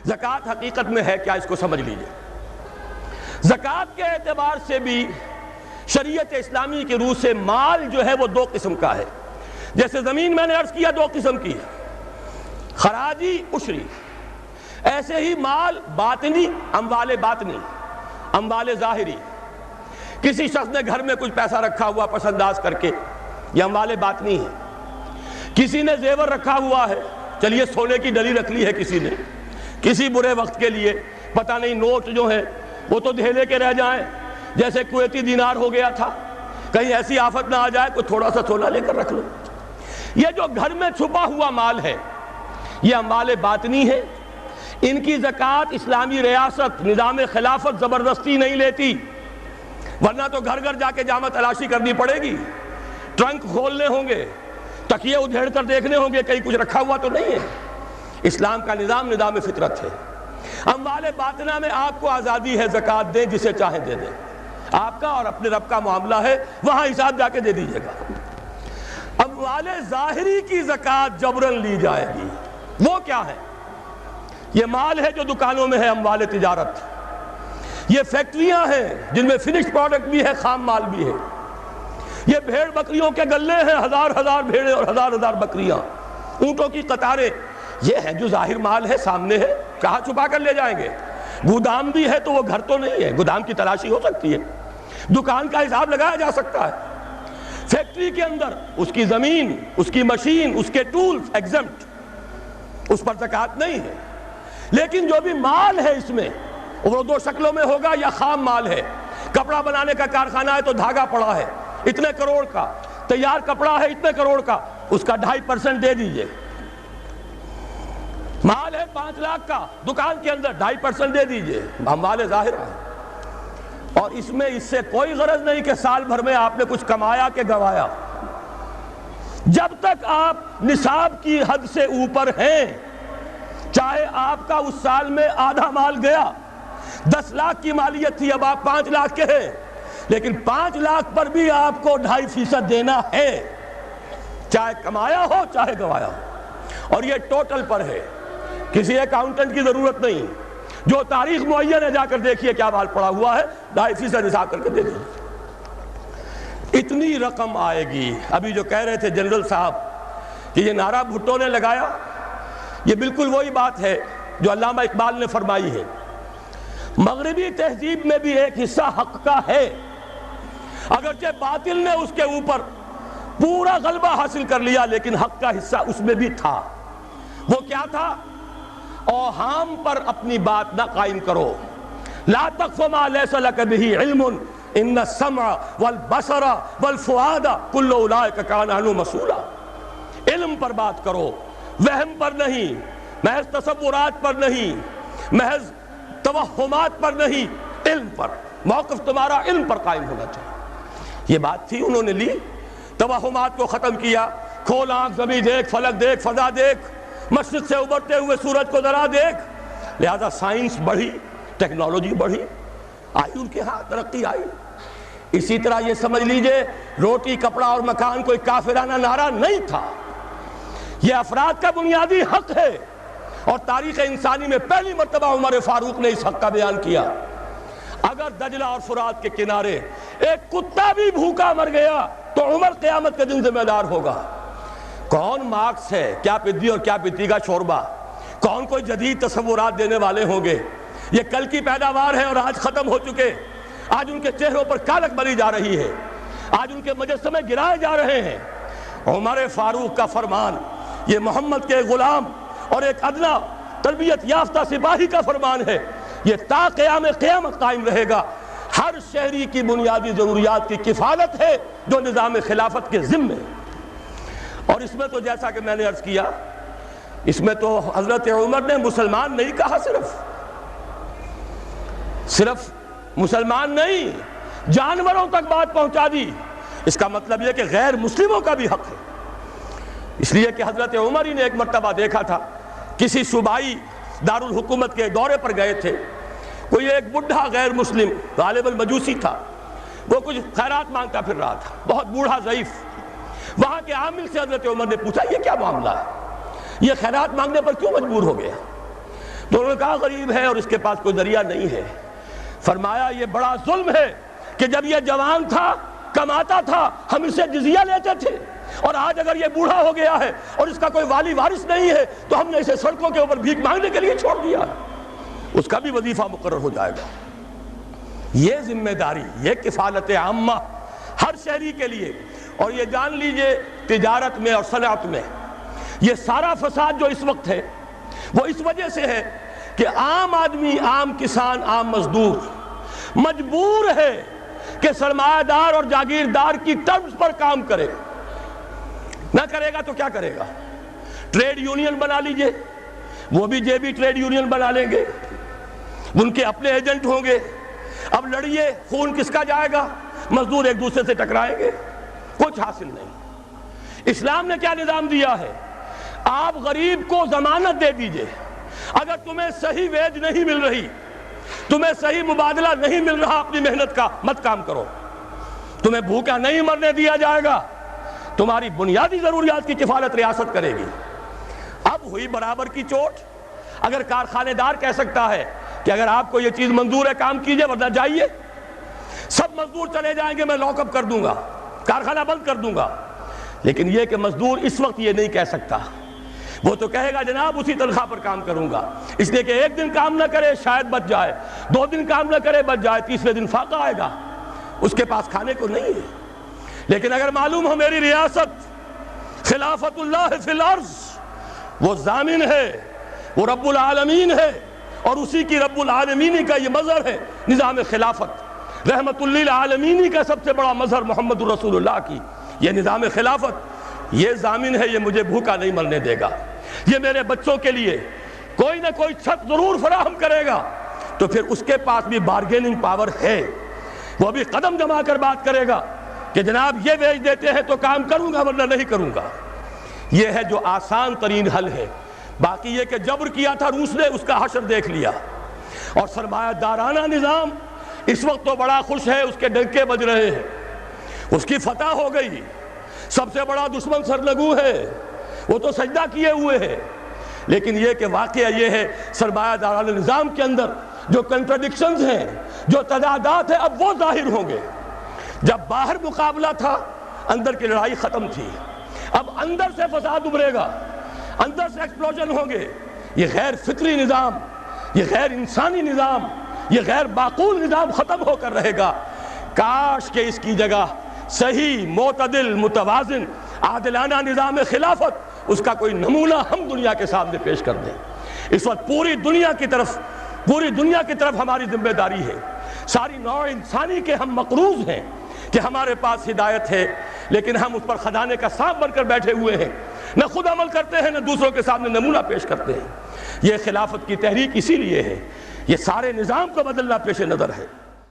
زکوٰۃ حقیقت میں ہے کیا، اس کو سمجھ لیجئے۔ زکوٰۃ کے اعتبار سے بھی شریعت اسلامی کی روح سے مال جو ہے وہ دو قسم کا ہے۔ جیسے زمین میں نے عرض کیا دو قسم کی ہے، خراجی، عشری۔ ایسے ہی مال باطنی، اموال باطنی، اموال ظاہری۔ کسی شخص نے گھر میں کچھ پیسہ رکھا ہوا پس انداز کر کے، یہ اموال باطنی ہے۔ کسی نے زیور رکھا ہوا ہے، چلیے سونے کی ڈلی رکھ لی ہے کسی نے، کسی برے وقت کے لیے، پتہ نہیں نوٹ جو ہیں وہ تو دھیلے کے رہ جائیں، جیسے کویتی دینار ہو گیا تھا، کہیں ایسی آفت نہ آ جائے کوئی تھوڑا سا سونا لے کر رکھ لو۔ یہ جو گھر میں چھپا ہوا مال ہے یہ اموال باطنی ہے۔ ان کی زکوٰۃ اسلامی ریاست، نظام خلافت زبردستی نہیں لیتی، ورنہ تو گھر گھر جا کے جامع تلاشی کرنی پڑے گی، ٹرنک کھولنے ہوں گے، تکیے ادھیڑ کر دیکھنے ہوں گے کہیں کچھ رکھا ہوا تو نہیں ہے۔ اسلام کا نظام نظام فطرت ہے۔ اموال باطنہ میں آپ کو آزادی ہے، زکوٰۃ دیں جسے چاہیں دے دیں، آپ کا اور اپنے رب کا معاملہ ہے، وہاں حساب جا کے دے دیجئے گا۔ اموال ظاہری کی زکوٰۃ جبراً لی جائے گی۔ وہ کیا ہے؟ یہ مال ہے جو دکانوں میں ہے، اموال تجارت۔ یہ فیکٹریاں ہیں جن میں فنشڈ پروڈکٹ بھی ہے، خام مال بھی ہے۔ یہ بھیڑ بکریوں کے گلے ہیں، ہزار ہزار بھیڑیں اور ہزار ہزار بکریاں، اونٹوں کی قطاریں، یہ ہے جو ظاہر مال ہے، سامنے ہے، کہاں چھپا کر لے جائیں گے؟ گودام بھی ہے تو وہ گھر تو نہیں ہے، گودام کی تلاشی ہو سکتی ہے، دکان کا حساب لگایا جا سکتا ہے۔ فیکٹری کے اندر اس کی زمین، اس کی مشین، اس کے ٹولز ایگزمپٹ، اس پر زکوٰۃ نہیں ہے۔ لیکن جو بھی مال ہے اس میں وہ دو شکلوں میں ہوگا، یا خام مال ہے، کپڑا بنانے کا کارخانہ ہے تو دھاگا پڑا ہے اتنے کروڑ کا، تیار کپڑا ہے اتنے کروڑ کا، اس کا 2.5% دے دیجئے۔ مال ہے 5 لاکھ کا، دکان کے اندر 2.5% دے دیجئے، اموال ظاہر ہے۔ اور اس میں اس سے کوئی غرض نہیں کہ سال بھر میں آپ نے کچھ کمایا کہ گوایا۔ جب تک آپ نصاب کی حد سے اوپر ہیں، چاہے آپ کا اس سال میں آدھا مال گیا، 10 لاکھ کی مالیت تھی، اب آپ 5 لاکھ کے ہیں، لیکن 5 لاکھ پر بھی آپ کو 2.5% دینا ہے، چاہے کمایا ہو چاہے گوایا ہو۔ اور یہ ٹوٹل پر ہے، کسی اکاؤنٹنٹ کی ضرورت نہیں، جو تاریخ معین ہے جا کر دیکھیے کیا مال پڑا ہوا ہے، 2.5% حساب کر کے دے دیجیے۔ اتنی رقم آئے گی۔ ابھی جو کہہ رہے تھے جنرل صاحب کہ یہ نعرہ بھٹو نے لگایا، یہ بالکل وہی بات ہے جو علامہ اقبال نے فرمائی ہے۔ مغربی تہذیب میں بھی ایک حصہ حق کا ہے، اگرچہ باطل نے اس کے اوپر پورا غلبہ حاصل کر لیا، لیکن حق کا حصہ اس میں بھی تھا۔ وہ کیا تھا؟ اوہام پر اپنی بات نہ قائم کرو، لا تقف ما لیس لک بہ علم ان السمع والبصر والفؤاد کل اولئک کان عنہ مسئولا۔ علم پر بات کرو، وہم پر نہیں، محض تصورات پر نہیں، محض توہمات پر نہیں، علم پر۔ موقف تمہارا علم پر قائم ہونا چاہیے۔ یہ بات تھی، انہوں نے لی، توہمات کو ختم کیا، کھول آنکھ، زمین دیکھ، فلک دیکھ، فضا دیکھ، مشرق سے ابھرتے ہوئے سورج کو ذرا دیکھ۔ لہذا سائنس بڑھی، ٹیکنالوجی بڑھی، آئی ان کے ہاں ترقی آئی۔ اسی طرح یہ سمجھ لیجئے روٹی، کپڑا اور مکان کوئی کافرانہ نعرہ نہیں تھا، یہ افراد کا بنیادی حق ہے، اور تاریخ انسانی میں پہلی مرتبہ عمر فاروق نے اس حق کا بیان کیا۔ اگر دجلہ اور فرات کے کنارے ایک کتا بھی بھوکا مر گیا تو عمر قیامت کے دن ذمہ دار ہوگا۔ کون مارکس ہے، کیا پدی اور کیا پتی کا شوربہ، کون کوئی جدید تصورات دینے والے ہوں گے؟ یہ کل کی پیداوار ہے اور آج ختم ہو چکے، آج ان کے چہروں پر کالک بری جا رہی ہے، آج ان کے مجسمے گرائے جا رہے ہیں۔ عمر فاروق کا فرمان، یہ محمد کے غلام اور ایک ادنا تربیت یافتہ سپاہی کا فرمان ہے، یہ تا قیام قیامت قائم رہے گا۔ ہر شہری کی بنیادی ضروریات کی کفالت ہے جو نظام خلافت کے ذمے ہے۔ اور اس میں تو جیسا کہ میں نے عرض کیا، اس میں تو حضرت عمر نے مسلمان نہیں کہا، صرف مسلمان نہیں، جانوروں تک بات پہنچا دی۔ اس کا مطلب یہ کہ غیر مسلموں کا بھی حق ہے۔ اس لیے کہ حضرت عمر ہی نے ایک مرتبہ دیکھا تھا، کسی صوبائی دارالحکومت کے دورے پر گئے تھے، کوئی ایک بڈھا غیر مسلم غالباً مجوسی تھا، وہ کچھ خیرات مانگتا پھر رہا تھا، بہت بوڑھا ضعیف۔ وہاں کے عامل سے حضرت عمر نے پوچھا یہ کیا معاملہ ہے، یہ خیرات مانگنے پر کیوں مجبور ہو گیا؟ تو انہوں نے کہا غریب ہے اور اس کے پاس کوئی ذریعہ نہیں ہے۔ فرمایا یہ بڑا ظلم ہے کہ جب یہ جوان تھا، کماتا تھا، ہم اسے جزیہ لیتے تھے، اور آج اگر یہ بوڑھا ہو گیا ہے اور اس کا کوئی والی وارث نہیں ہے تو ہم نے اسے سڑکوں کے اوپر بھیک مانگنے کے لیے چھوڑ دیا، اس کا بھی وظیفہ مقرر ہو جائے گا۔ یہ ذمہ داری، یہ کفالت عامہ ہر شہری کے لیے۔ اور یہ جان لیجئے تجارت میں اور صنعت میں یہ سارا فساد جو اس وقت ہے وہ اس وجہ سے ہے کہ عام آدمی، عام کسان، عام مزدور مجبور ہے کہ سرمایہ دار اور جاگیردار کی ٹرمز پر کام کرے۔ نہ کرے گا تو کیا کرے گا؟ ٹریڈ یونین بنا لیجئے، وہ بھی جے بی ٹریڈ یونین بنا لیں گے، ان کے اپنے ایجنٹ ہوں گے۔ اب لڑیے، خون کس کا جائے گا؟ مزدور ایک دوسرے سے ٹکرائیں گے، کچھ حاصل نہیں۔ اسلام نے کیا نظام دیا ہے؟ آپ غریب کو ضمانت دے دیجئے، اگر تمہیں صحیح ویج نہیں مل رہی، تمہیں صحیح مبادلہ نہیں مل رہا اپنی محنت کا، مت کام کرو، تمہیں بھوکا نہیں مرنے دیا جائے گا، تمہاری بنیادی ضروریات کی کفالت ریاست کرے گی۔ اب ہوئی برابر کی چوٹ۔ اگر کارخانے دار کہہ سکتا ہے کہ اگر آپ کو یہ چیز منظور ہے کام کیجئے ورنہ جائیے، سب مزدور چلے جائیں گے، میں لاک اپ کر دوں گا، کارخانہ بند کر دوں گا، لیکن یہ کہ مزدور اس وقت یہ نہیں کہہ سکتا، وہ تو کہے گا جناب اسی تنخواہ پر کام کروں گا، اس لیے کہ ایک دن کام نہ کرے شاید بچ جائے، 2 دن کام نہ کرے بچ جائے، تیسرے دن فاقہ آئے گا، اس کے پاس کھانے کو نہیں ہے۔ لیکن اگر معلوم ہو میری ریاست خلافت اللہ فی الارض، وہ ضامن ہے، وہ رب العالمین ہے، اور اسی کی رب العالمینی کا یہ مظہر ہے نظام خلافت، رحمت للعالمینی کا سب سے بڑا مظہر محمد الرسول اللہ کی یہ نظام خلافت، یہ ضامن ہے، یہ مجھے بھوکا نہیں مرنے دے گا، یہ میرے بچوں کے لیے کوئی نہ کوئی چھت ضرور فراہم کرے گا، تو پھر اس کے پاس بھی بارگیننگ پاور ہے، وہ بھی قدم جما کر بات کرے گا کہ جناب یہ ویج دیتے ہیں تو کام کروں گا ورنہ نہیں کروں گا۔ یہ ہے جو آسان ترین حل ہے۔ باقی یہ کہ جبر کیا تھا روس نے، اس کا حشر دیکھ لیا، اور سرمایہ دارانہ نظام اس وقت تو بڑا خوش ہے، اس کے ڈنکے بج رہے ہیں، اس کی فتح ہو گئی، سب سے بڑا دشمن سرنگو ہے، وہ تو سجدہ کیے ہوئے ہے۔ لیکن یہ کہ واقعہ یہ ہے سرمایہ دارانہ نظام کے اندر جو کنٹرڈکشنز ہیں، جو تضادات ہیں، اب وہ ظاہر ہوں گے۔ جب باہر مقابلہ تھا، اندر کی لڑائی ختم تھی، اب اندر سے فساد ابھرے گا، اندر سے ایکسپلوژن ہوں گے۔ یہ غیر فطری نظام، یہ غیر انسانی نظام، یہ غیر معقول نظام ختم ہو کر رہے گا۔ کاش کہ اس کی جگہ صحیح، معتدل، متوازن، عادلانہ نظام خلافت، اس کا کوئی نمونہ ہم دنیا کے سامنے پیش کر دیں۔ اس وقت پوری دنیا کی طرف ہماری ذمہ داری ہے، ساری نوع انسانی کے ہم مقروض ہیں کہ ہمارے پاس ہدایت ہے، لیکن ہم اس پر خزانے کا سانپ بن کر بیٹھے ہوئے ہیں، نہ خود عمل کرتے ہیں نہ دوسروں کے سامنے نمونہ پیش کرتے ہیں۔ یہ خلافت کی تحریک اسی لیے ہے، یہ سارے نظام کو بدلنا پیش نظر ہے۔